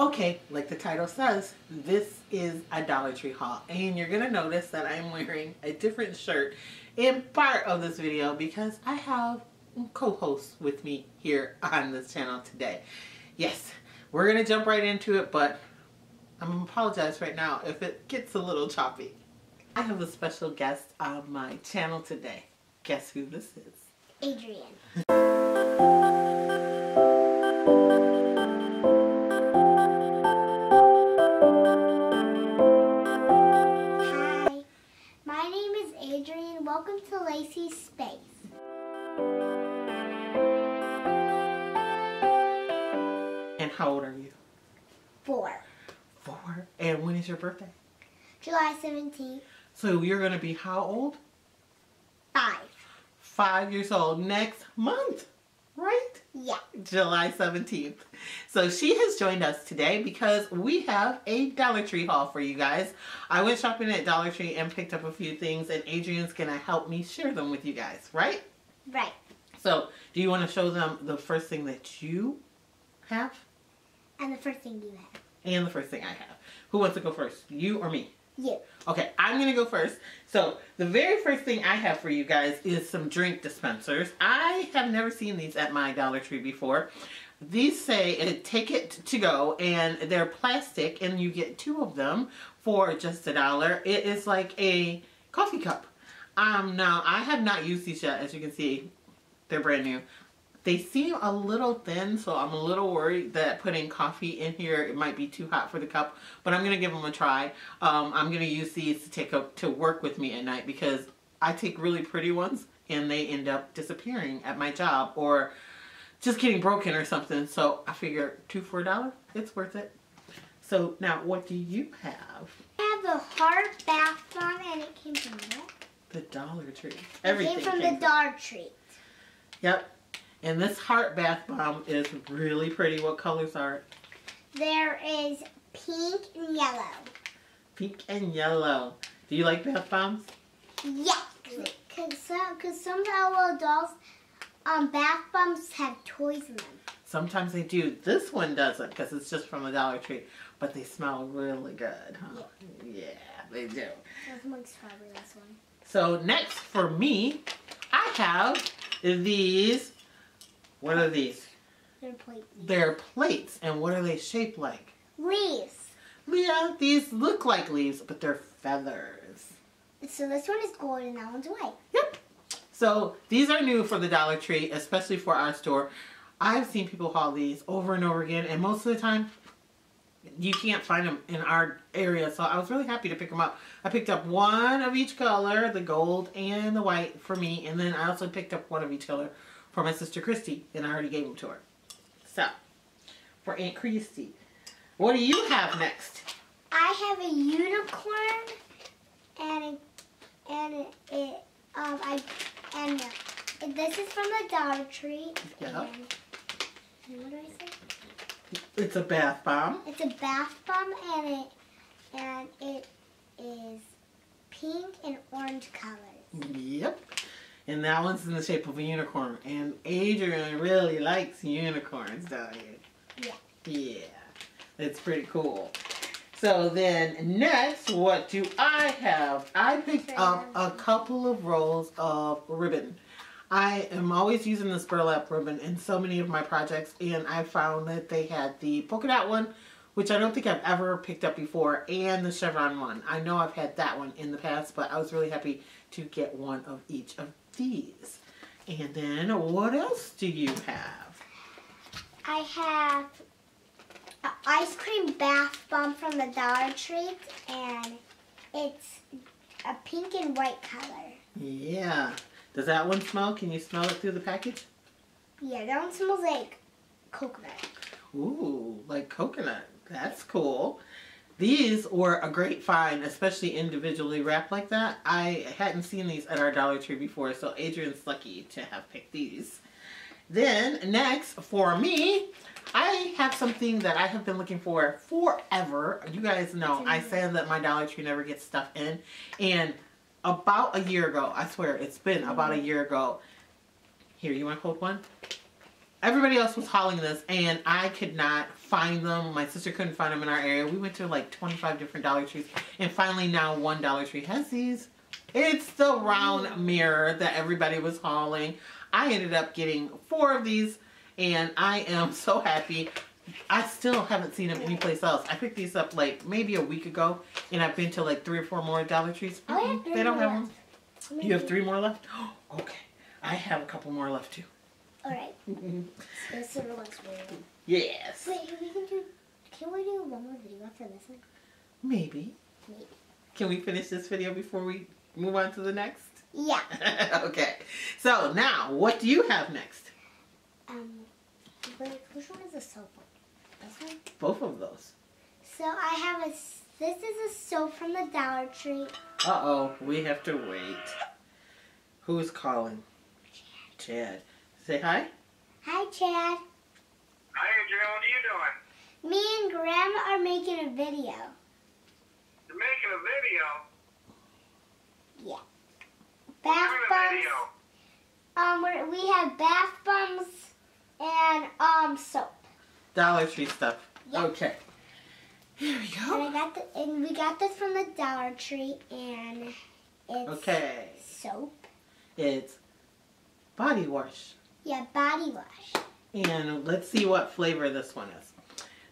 Okay, like the title says, this is a Dollar Tree haul, and you're gonna notice that I'm wearing a different shirt in part of this video because I have co-hosts with me here on this channel today. Yes, we're gonna jump right into it, but I'm gonna apologize right now if it gets a little choppy. I have a special guest on my channel today. Guess who this is? Adrian. Hi, my name is Adrian. Welcome to Lacee's Space. And how old are you? 4. 4. And when is your birthday? July 17th. So you're gonna be how old? 5. 5 years old next month, right? Yeah. July 17th. So she has joined us today because we have a Dollar Tree haul for you guys. I went shopping at Dollar Tree and picked up a few things, and Adrian's gonna help me share them with you guys, right? Right. So do you want to show them the first thing that you have? And the first thing you have. And the first thing I have. Who wants to go first? You or me? You. Okay, I'm going to go first. So, the very first thing I have for you guys is some drink dispensers. I have never seen these at my Dollar Tree before. These say, take it to go, and they're plastic, and you get 2 of them for just $1. It is like a coffee cup. Now, I have not used these yet. As you can see, they're brand new. They seem a little thin, so I'm a little worried that putting coffee in here, it might be too hot for the cup, but I'm going to give them a try. I'm going to use these to take to work with me at night because I take really pretty ones and they end up disappearing at my job or just getting broken or something. So I figure 2 for $1, it's worth it. So now what do you have? I have the heart bath bomb, and it came from where? The Dollar Tree. Everything came from the Dollar Tree. Yep. And this heart bath bomb is really pretty. What colors are it? There is pink and yellow. Pink and yellow. Do you like bath bombs? Yeah. Because some L.O. dolls, bath bombs have toys in them. Sometimes they do. This one doesn't because it's just from the Dollar Tree. But they smell really good, huh? Yeah, they do. This one's probably this one. So next for me, I have these. What are these? They're plates. They're plates. And what are they shaped like? Leaves. Yeah, these look like leaves, but they're feathers. So this one is gold and that one's white. Yep. So these are new for the Dollar Tree, especially for our store. I've seen people haul these over and over again, and most of the time, you can't find them in our area. So I was really happy to pick them up. I picked up 1 of each color, the gold and the white for me, and then I also picked up 1 of each color for my sister Christy, and I already gave them to her. So, for Aunt Christy, what do you have next? I have a unicorn, and this is from the Dollar Tree. Yeah. And what do I say? It's a bath bomb. It's a bath bomb, and it is pink and orange colors. Yep. And that one's in the shape of a unicorn. And Adrian really likes unicorns, don't you? Yeah. Yeah. It's pretty cool. So then next, what do I have? I picked up a couple of rolls of ribbon. I am always using this burlap ribbon in so many of my projects, and I found that they had the polka dot one, which I don't think I've ever picked up before, and the chevron one. I know I've had that one in the past, but I was really happy to get 1 of each of these. And then what else do you have? I have an ice cream bath bomb from the Dollar Tree, and it's a pink and white color. Yeah. Does that one smell? Can you smell it through the package? Yeah, that one smells like coconut. Ooh, like coconut. That's cool. These were a great find, especially individually wrapped like that. I hadn't seen these at our Dollar Tree before, so Adrian's lucky to have picked these. Then, next, for me, I have something that I have been looking for forever. You guys know, I said that my Dollar Tree never gets stuff in, and about a year ago, I swear, it's been about a year ago. Here, you want to hold one? everybody else was hauling this, and I could not find them. My sister couldn't find them in our area. We went to like 25 different Dollar Trees, and finally now one Dollar Tree has these. It's the round mirror that everybody was hauling. I ended up getting 4 of these, and I am so happy. I still haven't seen them anyplace else. I picked these up like maybe a week ago, and I've been to like 3 or 4 more Dollar Trees. They don't have them. You have 3 more left? Okay. I have a couple more left too. Alright. This looks weird. Yes. Wait, can we do one more video after this one? Maybe. Maybe. Can we finish this video before we move on to the next? Yeah. Okay. So now, what do you have next? Which one is the soap one? This one? Both of those. So I have this is a soap from the Dollar Tree. Uh-oh, we have to wait. Who's calling? Chad. Say hi. Hi, Chad. Hi, Adrian. What are you doing? Me and Grandma are making a video. You're making a video? Yeah. Bath What bombs. We have bath bombs and soap. Dollar Tree stuff. Yeah. Okay. Here we go. And we got this from the Dollar Tree, and it's soap. It's body wash. Yeah, body wash. And let's see what flavor this one is.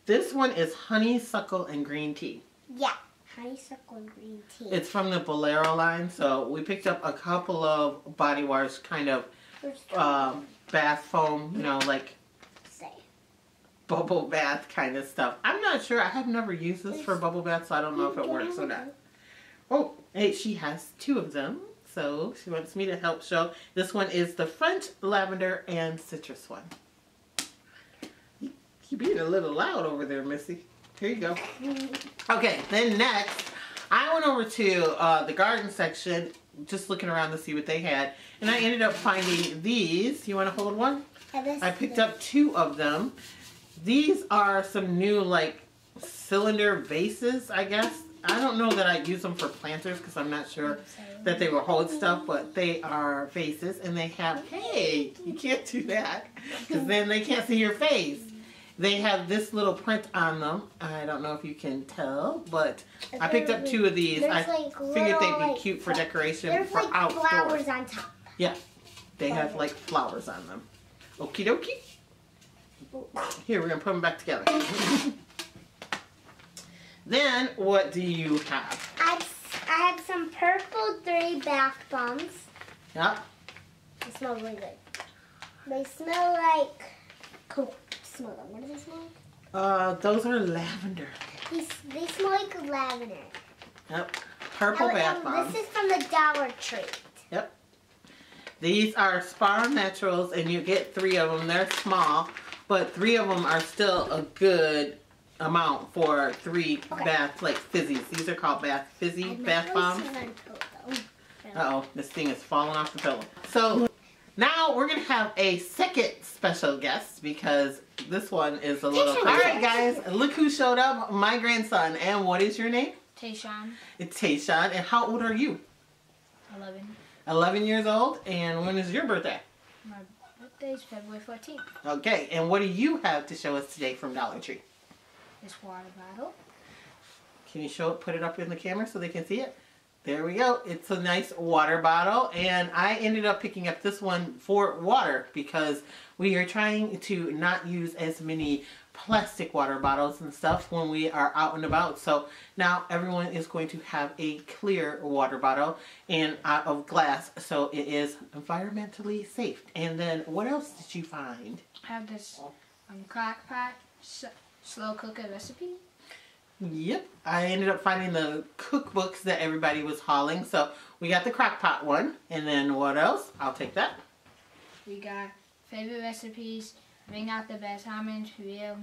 This one is honeysuckle and green tea. Yeah, honeysuckle and green tea. It's from the Bolero line, so we picked up a couple of body wash, kind of bath foam, you know, like bubble bath kind of stuff. I'm not sure. I have never used this for bubble bath, so I don't know if it works or not. Oh, hey, she has 2 of them, so she wants me to help show. This one is the French lavender and citrus one. You're being a little loud over there, Missy. Here you go. Okay, then next, I went over to the garden section, just looking around to see what they had, and I ended up finding these. You want to hold one? I picked up 2 of them. These are some new, like, cylinder vases, I guess. I don't know that I'd use them for planters because I'm not sure that they will hold stuff, but they are vases, and they have, hey, you can't do that because then they can't see your face. They have this little print on them. I don't know if you can tell, but I picked up 2 of these. I figured they'd be cute for decoration for outdoors. There's flowers on top. Yeah, they have like flowers on them. Okie dokie. Here, we're going to put them back together. Then, what do you have? I have some purple 3 bath bombs. Yep. They smell really good. They smell like cool. Smell them. What do they smell like? Those are lavender. They smell like lavender. Yep. Purple bath bombs. This is from the Dollar Tree. Yep. These are Spar Naturals, and you get 3 of them. They're small, but 3 of them are still a good amount for 3 bath, like fizzies. These are called fizzy bath bombs. Uh-oh, this thing is falling off the pillow. So now we're going to have a second special guest because this one is a little... Alright guys, look who showed up. My grandson. And what is your name? Tayshawn. It's Tayshawn. And how old are you? 11. 11 years old. And when is your birthday? My birthday is February 14th. Okay, and what do you have to show us today from Dollar Tree? This water bottle. Can you show it, put it up in the camera so they can see it? There we go. It's a nice water bottle, and I ended up picking up this one for water because we are trying to not use as many plastic water bottles and stuff when we are out and about. So now everyone is going to have a clear water bottle and out of glass, so it is environmentally safe. And then what else did you find? I have this crock pot slow cooker recipe. Yep, I ended up finding the cookbooks that everybody was hauling. So we got the crock pot one, and then what else? I'll take that. We got favorite recipes, bring out the best almonds, real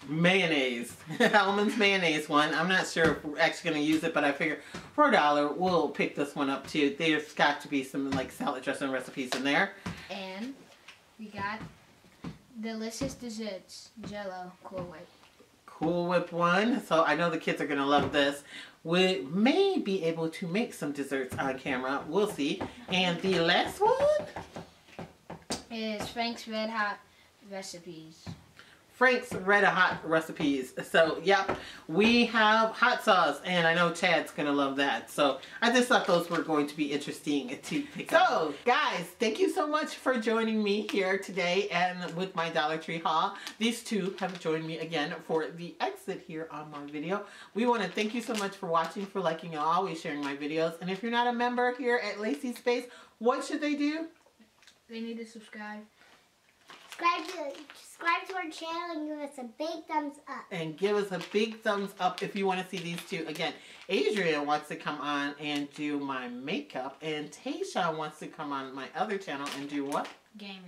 mayonnaise. Almonds mayonnaise one. I'm not sure if we're actually going to use it, but I figure for $1 we'll pick this one up too. There's got to be some like salad dressing recipes in there. And we got delicious desserts, Jell-O, Cool Whip. Cool Whip one. So I know the kids are going to love this. We may be able to make some desserts on camera. We'll see. And the last one? is Frank's Red Hot Recipes. Frank's Red Hot Recipes. So, yep, we have hot sauce, and I know Chad's gonna love that. So, I just thought those were going to be interesting to pick up. So, guys, thank you so much for joining me here today and with my Dollar Tree haul. These two have joined me again for the exit here on my video. We want to thank you so much for watching, for liking, and always sharing my videos. And if you're not a member here at Lacee Space, what should they do? They need to subscribe. Subscribe to our channel and give us a big thumbs up. And give us a big thumbs up if you want to see these two. Again, Adrian wants to come on and do my makeup. And Tayshawn wants to come on my other channel and do what? Gaming.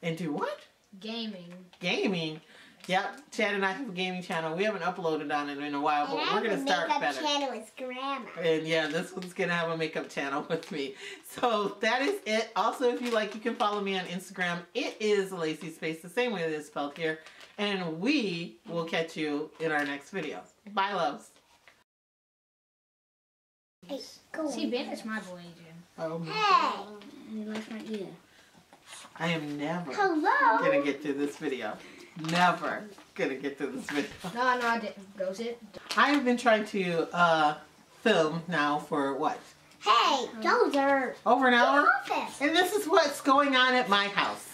And do what? Gaming. Gaming. Yep, Chad and I have a gaming channel. We haven't uploaded on it in a while, but we're going to start better. And makeup channel is Grandma. And yeah, this one's going to have a makeup channel with me. So that is it. Also, if you like, you can follow me on Instagram. It is Lacee Space, the same way that it's spelled here. And we will catch you in our next video. Bye, loves. Hey, go See, Ben is my boy, Adrian. Oh my Hey! He likes my ear. I am never Hello! going to get through this video. Never going to get through this video. No, I didn't. Goes it? I have been trying to film now for what? Hey, those are Over an hour? Get off it! And this is what's going on at my house.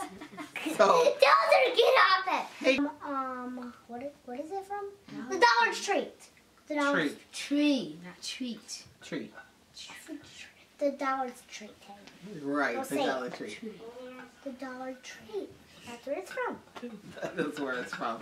So, Those are get off it! hey, What is it from? The Dollar Tree. The Dollar tree, Tree, not treat. tree. The Dollar Tree. Right, Don't the say Dollar Tree. The Dollar Tree. That's where it's from. That is where it's from.